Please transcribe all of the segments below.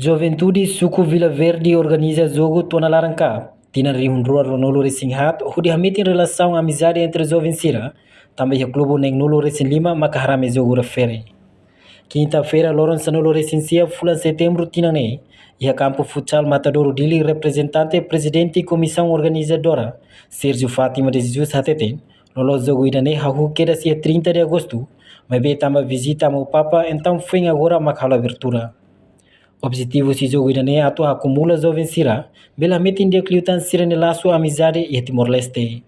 Juventude Suku Vila Verde organiza jogo Tona Laranca. Tina Rihundrua Ronolo Racing Hat, onde realmente em relação à amizade entre os jovens Sira. Também o clube nem Nolo Racing Lima, macarrame jogo refere. Quinta-feira, Lawrence Nolo Racing Sia, Fulan Setembro, Tinanei. E a campo futsal Matadouro Dili, representante, presidente e comissão organizadora, Sérgio Fátima de Jesus Hateten. Lolo jogo Idanei, Hahu queda dia 30 de agosto. Mas bem tama visita ao Papa, então foi agora a abertura. Objetivo si jogo Idanei atua acumula jovens Sira, bela metin dia kliutan Sira nelaço amizade e Timor-Leste.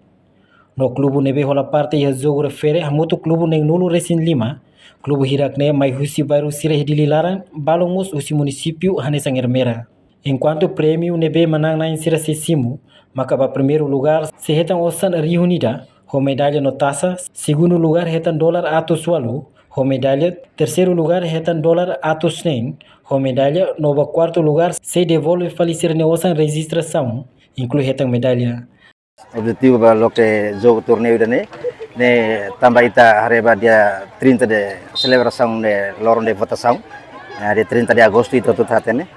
No clube nebe rola parte e jogo refere a moto clube nem Nolo Racing Lima. Clube Hirakne mai husi baru Sira Hidililaran, balongos usi município Hanesang Hermera. Enquanto prêmio nebe menang na Sira Sesimu, maka ba primeiro lugar se hetan Osan Reunida, com medalha no taça, segundo lugar hetan dólar Atos Walu, com medalha, terceiro lugar hetan dólar Atos Nem, com medalha, no quarto lugar se devolve falecer na Osan registração, inclui hetan medalha. Objetivo lo que jogo torneio ne tambah ita hareba dia 30 de celebração de lorong de votação dia 30 de agosto itu tuthatene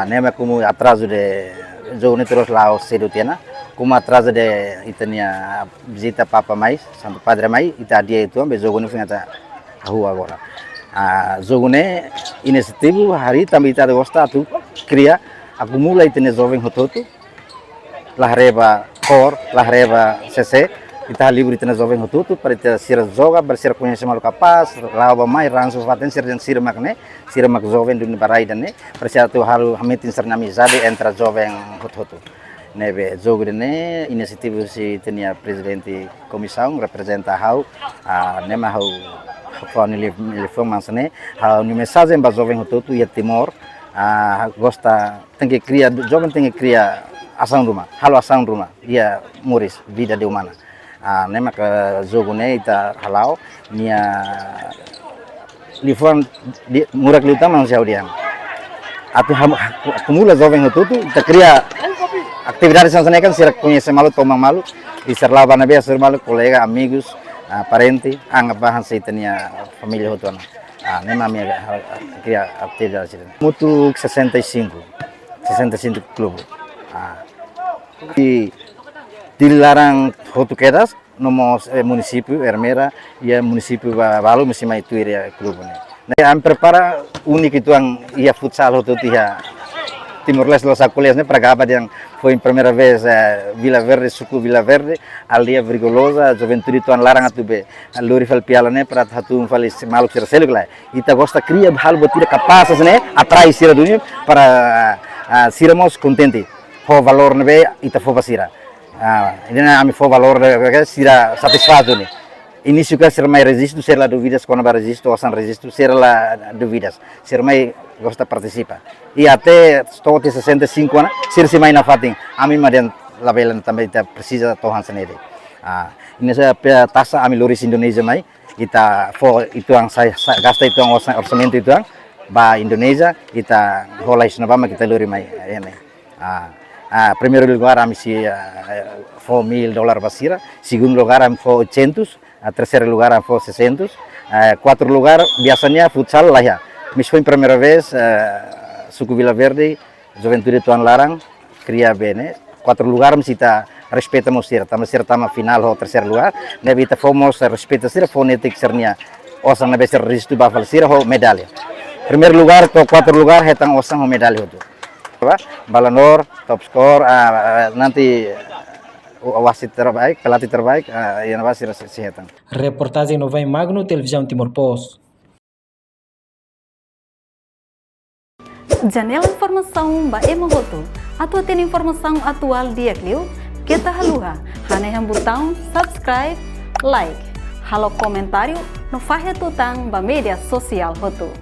nema como atraso de jogo ne terus lao cedo tiana como atraso de itania visita Papa mais Santo Padre mais ita dia itu ambe jogo ne finata rua agora jogo ne iniciativa hari tambah ita de gosta tu cria acumula itene jovem hototo lahreba cor lahreba CC kita libur itena jovem hotutu para ita sira joga bersira conhece malu capaz lava mais ranço faten sira dan sira makne sira mak jovem dun barai dane para tu halu hamitin sira amizade entre jovem hotutu nebe jogo dene inisiativa si tenia presidente comissão representa hau nema hau fone informações hau ni mensagem ba jovem hotutu ia Timor gosta tem que criar jovem tem que criar asang rumah halo asang rumah dia muris vida de humana nema ke jogo ne ita halau nia lifon murak liuta manusia dia atu acumula jovem hotutu ita cria atividades sana kan sira conhece malu tomang malu isar lawan na biasa malu colega amigos parente anggap bahan seitania família hotuana nema minha cria atividades mutu 65 clube dilarang hotu kedas nomos município Hermera e município Balu mesti mai tu area clube ne. Nah, hampir para unik itu yang ia futsal hotu tia Timor-Leste Los Aculias ne para yang foi em primeira vez Vila Verde suku Vila Verde aldia Virgolosa Juventude tuan larang atube lori fal piala ne para hatu falis maluk sira seluk lai ita gosta cria hal botira capazes ne atrai sira dunia para siramos contente ho valor nebe ita fo basira ini ami fo valor sira satisfado ne início que ser mais resisto ser la duvidas quando vai resisto ou san resisto ser la duvidas ser mais gosta participa e até estou te 65 anos ser se mais na fatin ami madian labelan também ita precisa tohan senede ini saya tasa ami loris Indonesia mai ita fo itu yang saya gasta itu yang orçamento itu yang ba Indonesia kita holai sunabama kita lori mai ini primeiro lugar kami si $4.000 basira, segundo lugar kami $800, terceiro lugar kami $600, quarto lugar biasanya futsal lah ya. Mis foi primeira vez suku Vila Verde, Juventude tuan larang, cria bene. Quatro lugar kami kita respeitamos sira, tama final ho terceiro lugar, nabi kita fomos respeita sira fonetik sernya, osang nabi ser resistu bafal sira ho medalha. Primeiro lugar to quatro lugar hetang osang ho medalha itu. Balanor, top skor, nanti wasit terbaik, pelatih terbaik, yang wasit kesehatan. Reportagem no Vai Magno, Televisão Timor Post. Janela informação ba emogoto, atau tem informação atual dia kliu, kita haluha, hane yang botão subscribe, like, halo comentário, no fahe tutang ba media sosial hotu.